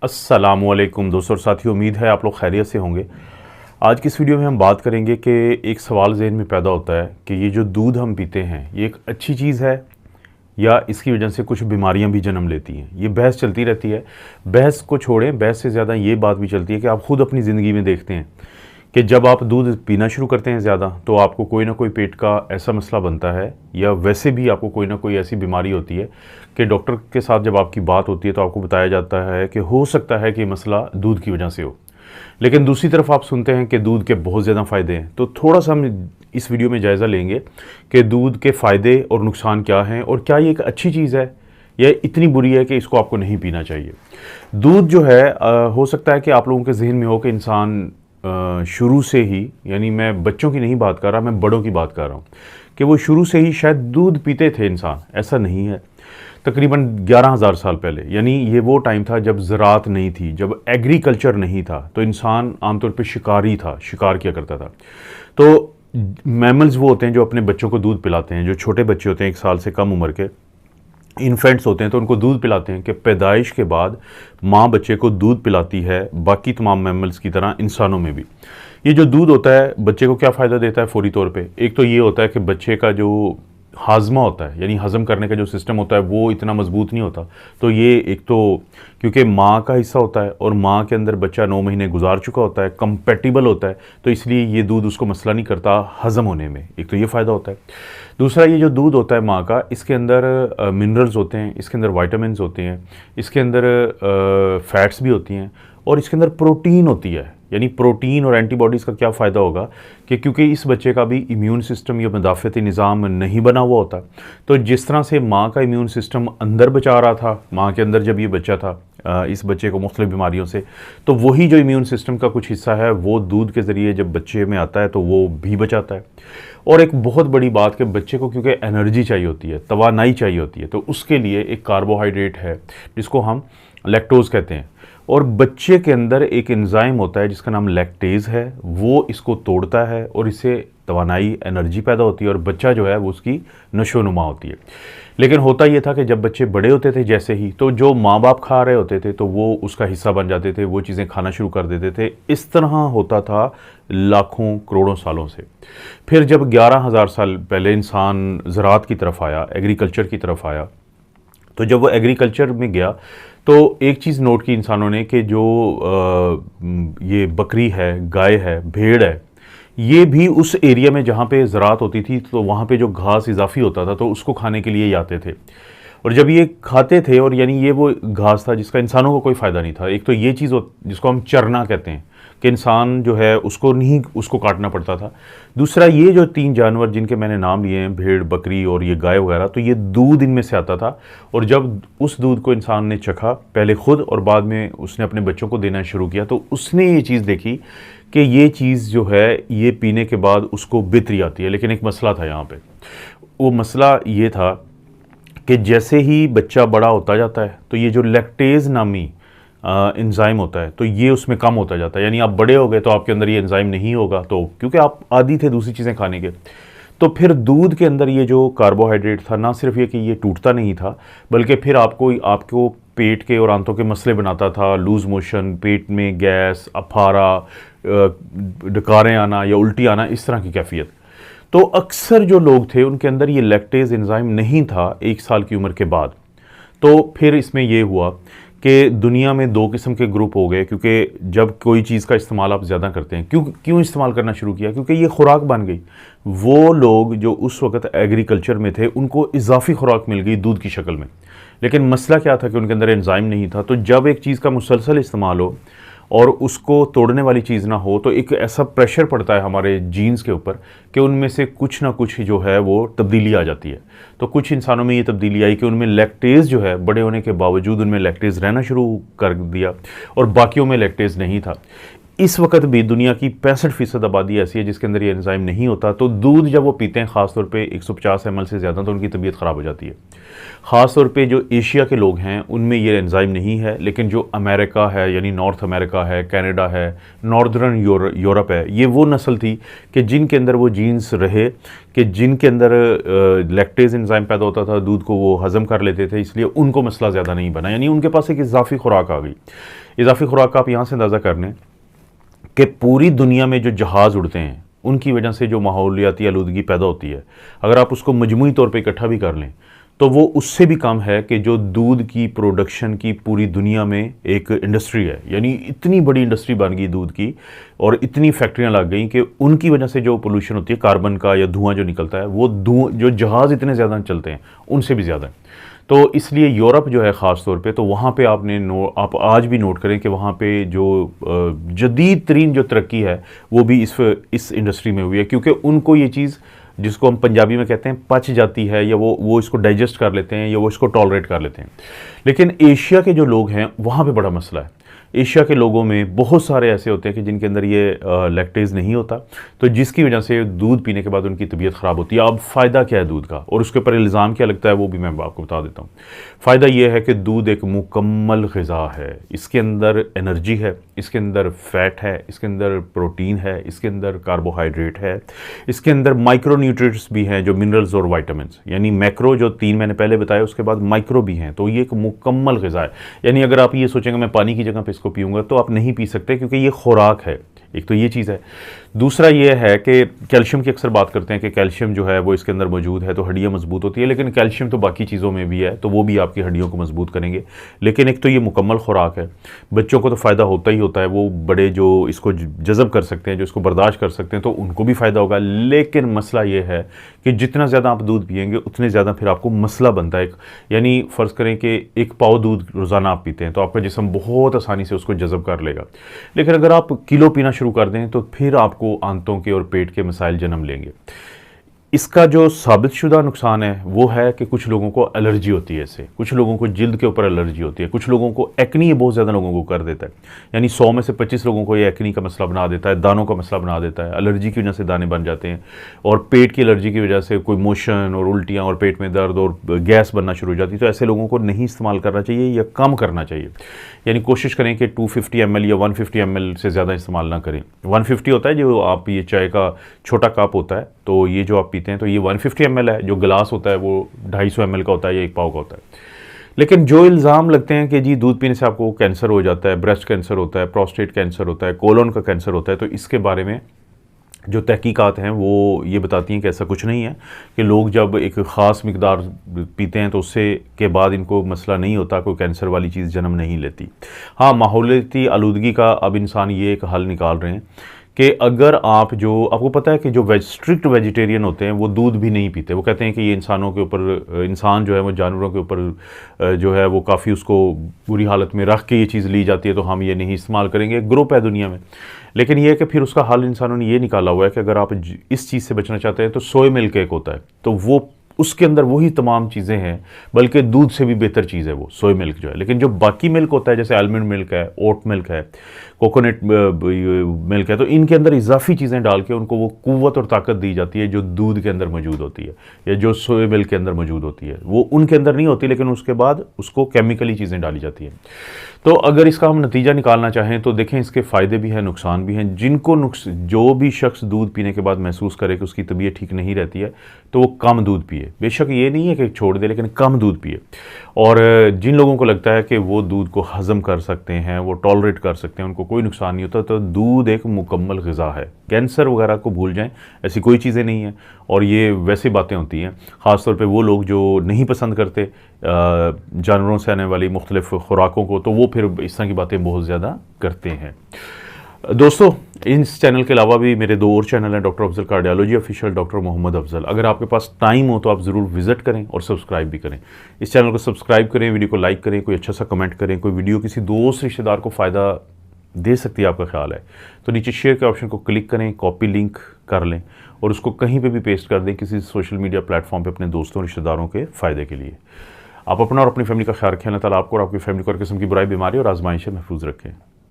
अस्सलामुअलैकुम दोस्तों और साथियों, उम्मीद है आप लोग खैरियत से होंगे। आज की इस वीडियो में हम बात करेंगे कि एक सवाल ज़हन में पैदा होता है कि ये जो दूध हम पीते हैं ये एक अच्छी चीज़ है या इसकी वजह से कुछ बीमारियां भी जन्म लेती हैं। ये बहस चलती रहती है। बहस को छोड़ें, बहस से ज़्यादा ये बात भी चलती है कि आप ख़ुद अपनी ज़िंदगी में देखते हैं कि जब आप दूध पीना शुरू करते हैं ज़्यादा तो आपको कोई ना कोई पेट का ऐसा मसला बनता है या वैसे भी आपको कोई ना कोई ऐसी बीमारी होती है कि डॉक्टर के साथ जब आपकी बात होती है तो आपको बताया जाता है कि हो सकता है कि मसला दूध की वजह से हो। लेकिन दूसरी तरफ आप सुनते हैं कि दूध के बहुत ज़्यादा फ़ायदे हैं। तो थोड़ा सा हम इस वीडियो में जायज़ा लेंगे कि दूध के फ़ायदे और नुकसान क्या हैं और क्या ये एक अच्छी चीज़ है या इतनी बुरी है कि इसको आपको नहीं पीना चाहिए। दूध जो है हो सकता है कि आप लोगों के जहन में हो कि इंसान शुरू से ही, यानी मैं बच्चों की नहीं बात कर रहा, मैं बड़ों की बात कर रहा हूँ, कि वो शुरू से ही शायद दूध पीते थे इंसान। ऐसा नहीं है। तकरीबन 11,000 साल पहले, यानी ये वो टाइम था जब ज़राअत नहीं थी, जब एग्रीकल्चर नहीं था, तो इंसान आमतौर पे शिकारी था, शिकार किया करता था। तो मैमल्स वो होते हैं जो अपने बच्चों को दूध पिलाते हैं। जो छोटे बच्चे होते हैं 1 साल से कम उम्र के इन्फेंट्स होते हैं तो उनको दूध पिलाते हैं कि पैदाइश के बाद माँ बच्चे को दूध पिलाती है, बाकी तमाम मैमल्स की तरह इंसानों में भी। ये जो दूध होता है बच्चे को क्या फ़ायदा देता है फौरी तौर पे? एक तो ये होता है कि बच्चे का जो हाजमा होता है, यानी हज़म करने का जो सिस्टम होता है वो इतना मजबूत नहीं होता। तो ये एक तो क्योंकि माँ का हिस्सा होता है और माँ के अंदर बच्चा 9 महीने गुजार चुका होता है, कंपेटिबल होता है, तो इसलिए ये दूध उसको मसला नहीं करता हज़म होने में। एक तो ये फ़ायदा होता है। दूसरा, ये जो दूध होता है माँ का, इसके अंदर मिनरल्स होते हैं, इसके अंदर वाइटामिन होते हैं, इसके अंदर फैट्स भी होती हैं और इसके अंदर प्रोटीन होती है। यानी प्रोटीन और एंटीबॉडीज़ का क्या फ़ायदा होगा कि क्योंकि इस बच्चे का भी इम्यून सिस्टम या मदाफ़ती निज़ाम नहीं बना हुआ होता, तो जिस तरह से माँ का इम्यून सिस्टम अंदर बचा रहा था, माँ के अंदर जब ये बच्चा था इस बच्चे को मुख्तलिफ़ बीमारियों से, तो वही जो इम्यून सिस्टम का कुछ हिस्सा है वो दूध के ज़रिए जब बच्चे में आता है तो वो भी बचाता है। और एक बहुत बड़ी बात कि बच्चे को क्योंकि एनर्जी चाहिए होती है, तवानाई चाहिए होती है, तो उसके लिए एक कार्बोहाइड्रेट है जिसको हम लैक्टोज़ कहते हैं। और बच्चे के अंदर एक एंजाइम होता है जिसका नाम लैक्टेज़ है, वो इसको तोड़ता है और इससे तवानाई, एनर्जी पैदा होती है और बच्चा जो है वो उसकी नशोनुमा होती है। लेकिन होता ये था कि जब बच्चे बड़े होते थे जैसे ही, तो जो माँ बाप खा रहे होते थे तो वो उसका हिस्सा बन जाते थे, वो चीज़ें खाना शुरू कर देते थे। इस तरह होता था लाखों करोड़ों सालों से। फिर जब 11,000 साल पहले इंसान ज़राअत की तरफ आया, एग्रीकल्चर की तरफ आया, तो जब वो एग्रीकल्चर में गया तो एक चीज़ नोट की इंसानों ने कि जो ये बकरी है, गाय है, भेड़ है, ये भी उस एरिया में जहाँ पे ज़राअत होती थी तो वहाँ पे जो घास इजाफी होता था तो उसको खाने के लिए ही आते थे। और जब ये खाते थे, और यानी ये वो घास था जिसका इंसानों को कोई फ़ायदा नहीं था। एक तो ये चीज़ जिसको हम चरना कहते हैं कि इंसान जो है उसको नहीं, उसको काटना पड़ता था। दूसरा, ये जो 3 जानवर जिनके मैंने नाम लिए हैं, भेड़, बकरी और ये गाय वगैरह, तो ये दूध इनमें से आता था। और जब उस दूध को इंसान ने चखा, पहले खुद और बाद में उसने अपने बच्चों को देना शुरू किया, तो उसने ये चीज़ देखी कि ये चीज़ जो है ये पीने के बाद उसको बितरी आती है। लेकिन एक मसला था यहाँ पे। वो मसला ये था कि जैसे ही बच्चा बड़ा होता जाता है तो ये जो लैक्टेज़ नामी एंजाइम होता है तो ये उसमें कम होता जाता है। यानी आप बड़े हो गए तो आपके अंदर ये एंजाइम नहीं होगा, तो क्योंकि आप आदी थे दूसरी चीज़ें खाने के। तो फिर दूध के अंदर ये जो कार्बोहाइड्रेट था, ना सिर्फ ये कि ये टूटता नहीं था, बल्कि फिर आपको पेट के और आंतों के मसले बनाता था। लूज़ मोशन, पेट में गैस, अफारा, डकारें आना या उल्टी आना, इस तरह की कैफियत। तो अक्सर जो लोग थे उनके अंदर ये लैक्टेज़ एंजाइम नहीं था 1 साल की उम्र के बाद। तो फिर इसमें ये हुआ कि दुनिया में 2 किस्म के ग्रुप हो गए, क्योंकि जब कोई चीज़ का इस्तेमाल आप ज़्यादा करते हैं, क्यों इस्तेमाल करना शुरू किया? क्योंकि ये खुराक बन गई। वो लोग जो उस वक्त एग्रीकल्चर में थे उनको इजाफी खुराक मिल गई दूध की शक्ल में। लेकिन मसला क्या था कि उनके अंदर एंजाइम नहीं था। तो जब एक चीज़ का मुसलसल इस्तेमाल हो और उसको तोड़ने वाली चीज़ ना हो, तो एक ऐसा प्रेशर पड़ता है हमारे जीन्स के ऊपर कि उनमें से कुछ ना कुछ जो है वो तब्दीली आ जाती है। तो कुछ इंसानों में ये तब्दीली आई कि उनमें लैक्टेज़ जो है, बड़े होने के बावजूद उनमें लैक्टेज़ रहना शुरू कर दिया और बाकियों में लैक्टेज़ नहीं था। इस वक्त भी दुनिया की 65% आबादी ऐसी है जिसके अंदर ये एंजाइम नहीं होता, तो दूध जब वो पीते हैं ख़ासतौर पे 150 ml से ज़्यादा, तो उनकी तबीयत ख़राब हो जाती है। ख़ासतौर पे जो एशिया के लोग हैं उनमें ये एंजाइम नहीं है, लेकिन जो अमेरिका है यानी नॉर्थ अमेरिका है, कनाडा है, नॉर्दर्न यूरोप है, ये वो नस्ल थी कि जिनके अंदर वो जीन्स रहे कि जिनके अंदर लैक्टेज एंजाइम पैदा होता था, दूध को वो हज़म कर लेते थे, इसलिए उनको मसला ज़्यादा नहीं बना। यानी उनके पास एक इजाफी खुराक आ गई। इजाफी खुराक का आप यहाँ से अंदाज़ा कर लें कि पूरी दुनिया में जो जहाज़ उड़ते हैं उनकी वजह से जो माहौलियाती आलूदगी पैदा होती है, अगर आप उसको मजमूई तौर पे इकट्ठा भी कर लें तो वो उससे भी कम है कि जो दूध की प्रोडक्शन की पूरी दुनिया में एक इंडस्ट्री है। यानी इतनी बड़ी इंडस्ट्री बन गई दूध की और इतनी फैक्ट्रियां लग गई कि उनकी वजह से जो पोल्यूशन होती है, कार्बन का या धुआं जो निकलता है, वो धुआं जो जहाज़ इतने ज़्यादा चलते हैं उनसे भी ज़्यादा है। तो इसलिए यूरोप जो है ख़ास तौर पे, तो वहाँ पे आप आज भी नोट करें कि वहाँ पे जो जदीद तरीन जो तरक्की है वो भी इस इंडस्ट्री में हुई है, क्योंकि उनको ये चीज़ जिसको हम पंजाबी में कहते हैं पच जाती है, या वो इसको डाइजेस्ट कर लेते हैं या वो इसको टॉलरेट कर लेते हैं। लेकिन एशिया के जो लोग हैं वहाँ पे बड़ा मसला है। एशिया के लोगों में बहुत सारे ऐसे होते हैं कि जिनके अंदर ये लैक्टेज नहीं होता, तो जिसकी वजह से दूध पीने के बाद उनकी तबीयत ख़राब होती है। अब फ़ायदा क्या है दूध का और उसके ऊपर इल्ज़ाम क्या लगता है वो भी मैं आपको बता देता हूँ। फ़ायदा ये है कि दूध एक मुकम्मल ग़िज़ा है। इसके अंदर एनर्जी है, इसके अंदर फ़ैट है, इसके अंदर प्रोटीन है, इसके अंदर कार्बोहाइड्रेट है, इसके अंदर माइक्रो न्यूट्रिएंट्स भी हैं जो मिनरल्स और वाइटामिन्स, यानी मैक्रो जो 3 मैंने पहले बताया, उसके बाद माइक्रो भी हैं। तो ये एक मुकम्मल ग़िज़ा है। यानी अगर आप ये सोचेंगे मैं पानी की जगह पे इसको पीऊँगा, तो आप नहीं पी सकते, क्योंकि ये खुराक है। एक तो ये चीज़ है। दूसरा ये है कि कैल्शियम की अक्सर बात करते हैं कि कैल्शियम जो है वो इसके अंदर मौजूद है तो हड्डियाँ मजबूत होती है, लेकिन कैल्शियम तो बाकी चीज़ों में भी है, तो वो भी आपकी हड्डियों को मजबूत करेंगे। लेकिन एक तो ये मुकम्मल खुराक है, बच्चों को तो फ़ायदा होता ही होता है, वो बड़े जो इसको जज़ब कर सकते हैं, जो इसको बर्दाश्त कर सकते हैं, तो उनको भी फ़ायदा होगा। लेकिन मसला ये है कि जितना ज़्यादा आप दूध पिएंगे उतने ज़्यादा फिर आपको मसला बनता है। यानी फ़र्ज़ करें कि 1 पाव दूध रोज़ाना आप पीते हैं तो आपका जिस्म बहुत आसानी से उसको जज़ब कर लेगा। लेकिन अगर आप किलो पीना शुरू कर दें तो फिर आपको आंतों के और पेट के मसाइल जन्म लेंगे। इसका जो साबितशुदा नुकसान है वो है कि कुछ लोगों को एलर्जी होती है इससे, कुछ लोगों को जिल्द के ऊपर एलर्जी होती है, कुछ लोगों को एक्नी बहुत ज़्यादा लोगों को कर देता है। यानी 100 में से 25 लोगों को ये एक्नी का मसला बना देता है, दानों का मसला बना देता है। एलर्जी की वजह से दाने बन जाते हैं और पेट की एलर्जी की वजह से कोई मोशन और उल्टियाँ और पेट में दर्द और गैस बनना शुरू हो जाती है। तो ऐसे लोगों को नहीं इस्तेमाल करना चाहिए या कम करना चाहिए। यानी कोशिश करें कि 250 ml या 150 ml से ज़्यादा इस्तेमाल ना करें। 150 होता है जो आप ये चाय का छोटा कप होता है, तो ये जो आप पीते हैं तो ये 150 ml है। जो गिलास होता है वो 250 ml का होता है या 1 पाव का होता है। लेकिन जो इल्ज़ाम लगते हैं कि जी दूध पीने से आपको कैंसर हो जाता है, ब्रेस्ट कैंसर होता है, प्रोस्टेट कैंसर होता है, कोलन का कैंसर होता है, तो इसके बारे में जो तहकीकात हैं वो ये बताती हैं कि ऐसा कुछ नहीं है, कि लोग जब एक ख़ास मिकदार पीते हैं तो उससे के बाद इनको मसला नहीं होता, कोई कैंसर वाली चीज़ जन्म नहीं लेती। हाँ, माहौलियाती आलूदगी का अब इंसान ये एक हल निकाल रहे हैं कि अगर आपको पता है कि जो स्ट्रिक्ट वेजिटेरियन होते हैं वो दूध भी नहीं पीते। वो कहते हैं कि ये इंसानों के ऊपर, इंसान जो है वो जानवरों के ऊपर जो है वो काफ़ी उसको बुरी हालत में रख के ये चीज़ ली जाती है, तो हम ये नहीं इस्तेमाल करेंगे। ग्रुप है दुनिया में। लेकिन ये है कि फिर उसका हल इंसानों ने ये निकाला हुआ है कि अगर आप इस चीज़ से बचना चाहते हैं तो सोया मिल्क एक होता है, तो वो उसके अंदर वही तमाम चीज़ें हैं, बल्कि दूध से भी बेहतर चीज़ है वो सोया मिल्क जो है। लेकिन जो बाकी मिल्क होता है जैसे आलमंड मिल्क है, ओट मिल्क है, कोकोनट मिल्क है, तो इनके अंदर इजाफी चीज़ें डाल के उनको वो कुव्वत और ताकत दी जाती है जो दूध के अंदर मौजूद होती है या जो सोया मिल्क के अंदर मौजूद होती है, वो उनके अंदर नहीं होती, लेकिन उसके बाद उसको केमिकली चीज़ें डाली जाती हैं। तो अगर इसका हम नतीजा निकालना चाहें तो देखें इसके फ़ायदे भी हैं, नुकसान भी हैं। जो भी शख्स दूध पीने के बाद महसूस करे कि उसकी तबीयत ठीक नहीं रहती है तो वो कम दूध पिए। बेशक ये नहीं है कि छोड़ दे, लेकिन कम दूध पिए। और जिन लोगों को लगता है कि वो दूध को हज़म कर सकते हैं, वो टॉलरेट कर सकते हैं, उनको कोई नुकसान नहीं होता, तो दूध एक मुकम्मल ग़िज़ा है। कैंसर वगैरह को भूल जाएं, ऐसी कोई चीज़ें नहीं हैं। और ये वैसे बातें होती हैं ख़ासतौर पे वो लोग जो नहीं पसंद करते जानवरों से आने वाली मुख्तलिफ खुराकों को, तो वो फिर इस तरह की बातें बहुत ज़्यादा करते हैं। दोस्तों, इस चैनल के अलावा भी मेरे 2 और चैनल हैं, doctor Afzal cardiology official, doctor Mohammad Afzal. अगर आपके पास टाइम हो तो आप ज़रूर विज़िट करें और सब्सक्राइब भी करें। इस चैनल को सब्सक्राइब करें, वीडियो को लाइक करें, कोई अच्छा सा कमेंट करें, कोई वीडियो किसी दोस्त रिश्तेदार को फ़ायदा दे सकती है आपका ख्याल है तो नीचे शेयर के ऑप्शन को क्लिक करें, कॉपी लिंक कर लें और उसको कहीं पे भी पेस्ट कर दें किसी सोशल मीडिया प्लेटफॉर्म पे अपने दोस्तों रिश्तेदारों के फ़ायदे के लिए। आप अपना और अपनी फैमिली का ख्याल रखें। अल्लाह ताला आपको और आपकी फैमिली को हर किस्म की बुराई, बीमारी और आजमाइश से महफूज रखें।